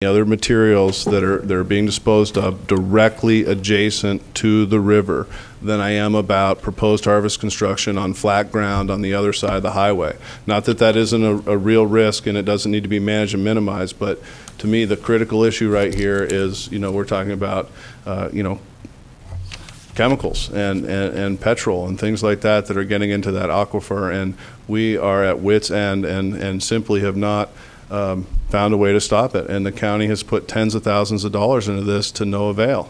other materials that are being disposed of directly adjacent to the river than I am about proposed harvest construction on flat ground on the other side of the highway. Not that that isn't a real risk and it doesn't need to be managed and minimized, but to me the critical issue right here is, we're talking about, chemicals and petrol and things like that are getting into that aquifer, and we are at wit's end and simply have not found a way to stop it, and the county has put tens of thousands of dollars into this to no avail.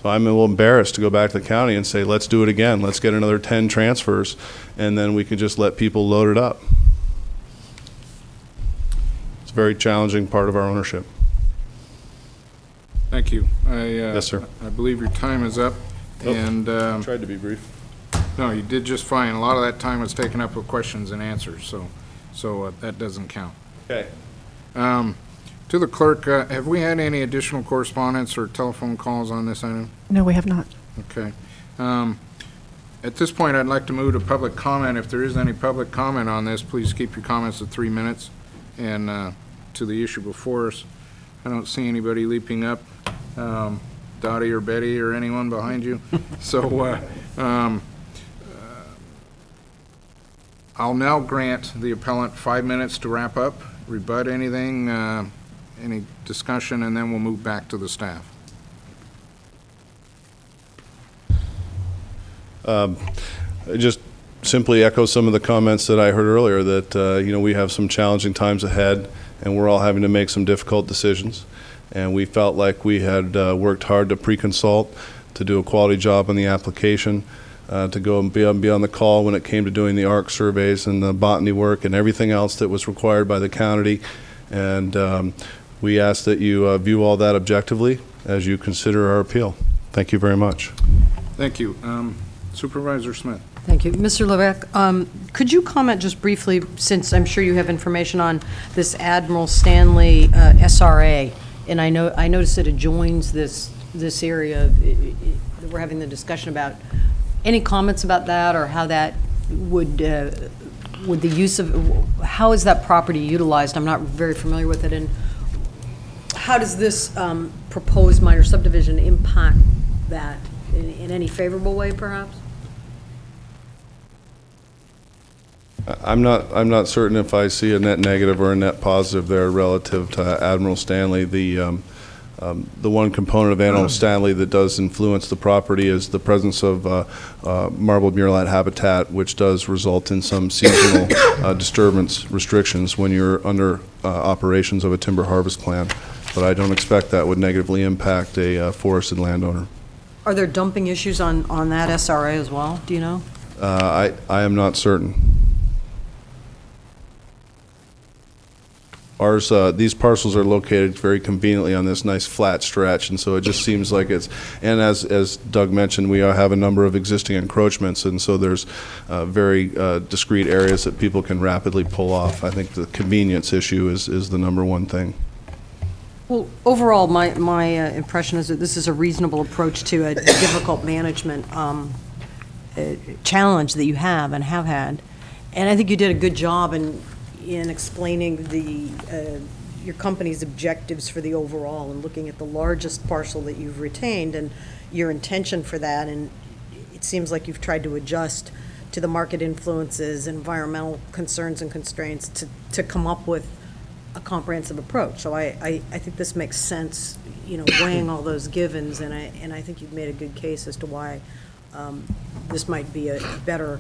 So I'm a little embarrassed to go back to the county and say, let's do it again. Let's get another 10 transfers, and then we can just let people load it up. It's a very challenging part of our ownership. Thank you. Yes, sir. I believe your time is up. Nope. And Tried to be brief. no, you did just fine. A lot of that time was taken up with questions and answers, so that doesn't count. Okay. To the clerk, have we had any additional correspondence or telephone calls on this item? No, we have not. Okay. At this point, I'd like to move to public comment. If there is any public comment on this, please keep your comments at 3 minutes. And to the issue before us, I don't see anybody leaping up, Dottie or Betty or anyone behind you. So I'll now grant the appellant 5 minutes to wrap up, rebut anything, any discussion, and then we'll move back to the staff. Just simply echo some of the comments that I heard earlier that, we have some challenging times ahead and we're all having to make some difficult decisions. And we felt like we had worked hard to pre-consult, to do a quality job on the application, to go and be on the call when it came to doing the ARC surveys and the botany work and everything else that was required by the county. And we ask that you view all that objectively as you consider our appeal. Thank you very much. Thank you. Supervisor Smith. Thank you. Mr. Levesque, could you comment just briefly, since I'm sure you have information on this Admiral Stanley SRA, and I noticed it adjoins this area that we're having the discussion about. Any comments about that, or how that would the use of, how is that property utilized? I'm not very familiar with it, and how does this proposed minor subdivision impact that in any favorable way, perhaps? I'm not certain if I see a net negative or a net positive there relative to Admiral Stanley. The one component of Admiral Stanley that does influence the property is the presence of marbled murrelet habitat, which does result in some seasonal disturbance restrictions when you're under operations of a timber harvest plan. But I don't expect that would negatively impact a forested landowner. Are there dumping issues on that SRA as well? Do you know? I am not certain. These parcels are located very conveniently on this nice flat stretch, and so it just seems like it's, and as Doug mentioned, we have a number of existing encroachments, and so there's very discrete areas that people can rapidly pull off. I think the convenience issue is the number one thing. Well, overall, my impression is that this is a reasonable approach to a difficult management challenge that you have and have had, and I think you did a good job in explaining your company's objectives for the overall and looking at the largest parcel that you've retained and your intention for that. And it seems like you've tried to adjust to the market influences, environmental concerns and constraints to come up with a comprehensive approach. So I think this makes sense, weighing all those givens, and I think you've made a good case as to why this might be a better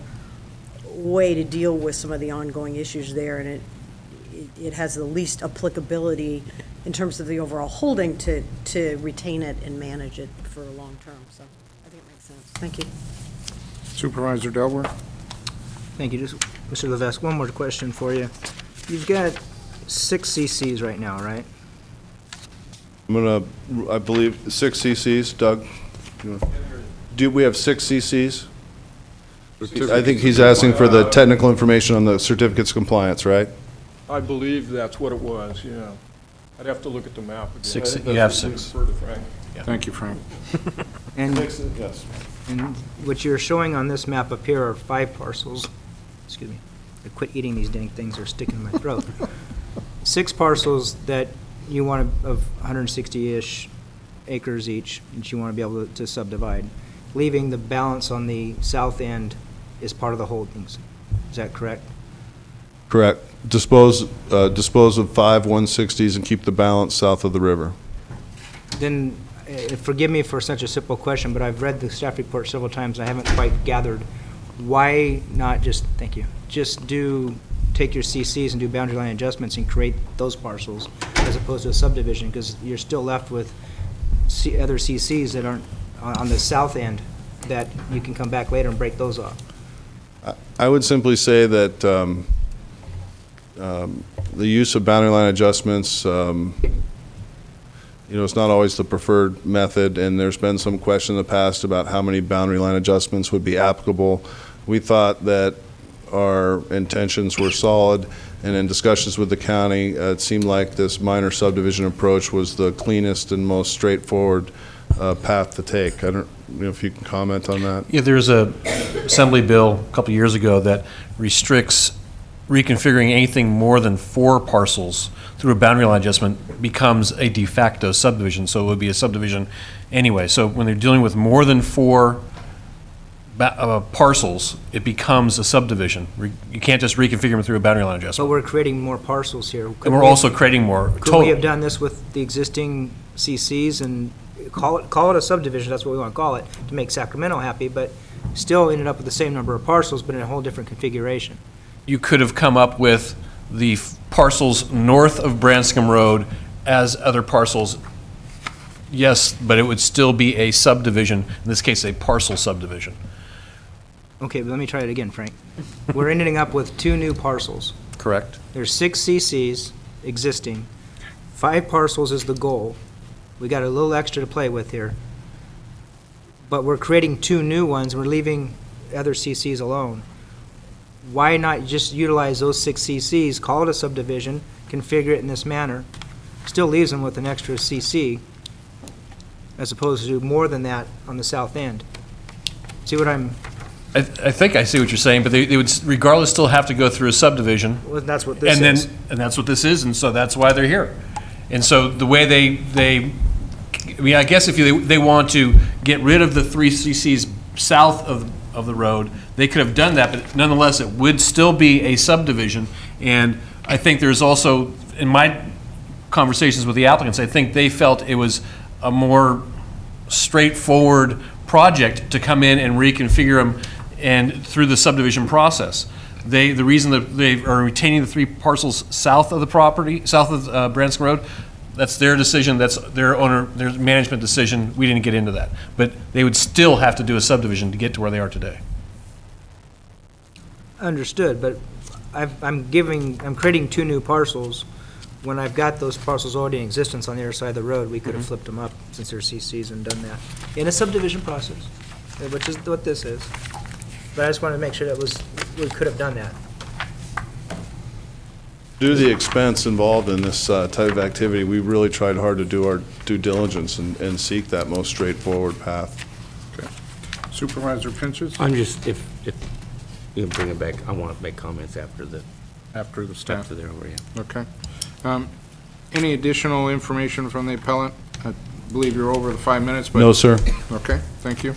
way to deal with some of the ongoing issues there, and it has the least applicability in terms of the overall holding to retain it and manage it for a long term. So I think it makes sense. Thank you. Supervisor Delaware. Thank you. Just, Mr. Levesque, one more question for you. You've got 6 CCs right now, right? I believe 6 CCs. Doug, do we have 6 CCs? I think he's asking for the technical information on the certificates of compliance, right? I believe that's what it was, yeah. I'd have to look at the map again. 6, you have 6. Yeah. Thank you, Frank. And, 6, yes. and what you're showing on this map up here are 5 parcels. Excuse me. I quit eating these dang things, they're sticking in my throat. 6 parcels that you want of 160-ish acres each, that you want to be able to subdivide. Leaving the balance on the south end is part of the holdings. Is that correct? Correct. Dispose of 5 160s and keep the balance south of the river. Then, forgive me for such a simple question, but I've read the staff report several times, and I haven't quite gathered. Why not just, thank you, just take your CCs and do boundary line adjustments and create those parcels as opposed to a subdivision? Because you're still left with other CCs that aren't on the south end that you can come back later and break those off. I would simply say that the use of boundary line adjustments, it's not always the preferred method, and there's been some question in the past about how many boundary line adjustments would be applicable. We thought that our intentions were solid, and in discussions with the county, it seemed like this minor subdivision approach was the cleanest and most straightforward path to take. I don't know if you can comment on that. Yeah, there's a assembly bill a couple years ago that restricts reconfiguring anything more than 4 parcels through a boundary line adjustment becomes a de facto subdivision, so it would be a subdivision anyway. So when they're dealing with more than 4 parcels, it becomes a subdivision. You can't just reconfigure them through a boundary line But adjustment. we're creating more parcels here. And we're also creating more Could we have total. done this with the existing CCs and call it a subdivision, that's what we want to call it, to make Sacramento happy, but still ended up with the same number of parcels, but in a whole different configuration? You could have come up with the parcels north of Branscombe Road as other parcels, yes, but it would still be a subdivision, in this case, a parcel subdivision. Okay, but let me try it again, Frank. We're ending up with 2 new parcels. Correct? There's 6 CCs existing. 5 parcels is the goal. We got a little extra to play with here. But we're creating 2 new ones, we're leaving other CCs alone. Why not just utilize those 6 CCs, call it a subdivision, configure it in this manner, still leaves them with an extra CC, as opposed to more than that on the south end? See what I'm, I think I see what you're saying, but they would regardless still have to go through a subdivision. well, that's what this is. And that's what this is, and so that's why they're here. And so the way I guess if they want to get rid of the 3 CCs south of the road, they could have done that, but nonetheless, it would still be a subdivision. And I think there's also, in my conversations with the applicants, I think they felt it was a more straightforward project to come in and reconfigure them and through the subdivision process. The reason that they are retaining the 3 parcels south of the property, south of Branscombe Road, that's their decision, that's their management decision. We didn't get into that. But they would still have to do a subdivision to get to where they are today. Understood, but I'm creating 2 new parcels. When I've got those parcels already in existence on the other side of the road, we could have flipped them up since they're CCs and done that in a subdivision process, which is what this is. But I just wanted to make sure we could have done that. Due to the expense involved in this type of activity, we really tried hard to do our due diligence and seek that most straightforward path. Supervisor Pinches? I'm just, if you can bring it back, I want to make comments after the Staff. after they're over, yeah. Okay. Any additional information from the appellant? I believe you're over the 5 minutes, but... No, sir. Okay, thank you.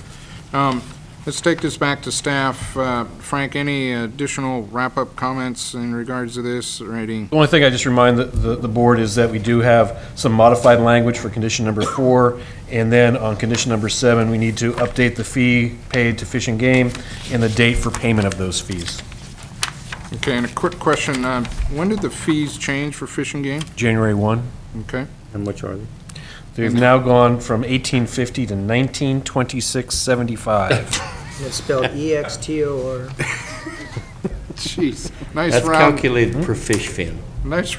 Let's take this back to staff. Frank, any additional wrap-up comments in regards to this or any? The only thing I just remind the board is that we do have some modified language for condition number 4, and then on condition number 7, we need to update the fee paid to Fish and Game and the date for payment of those fees. Okay, and a quick question. When did the fees change for Fish and Game? January 1. Okay. How much are they? They've now gone from 1850 to 1926.75. It's spelled EXTO or... Jeez. Nice That's round, calculated per fish fin. nice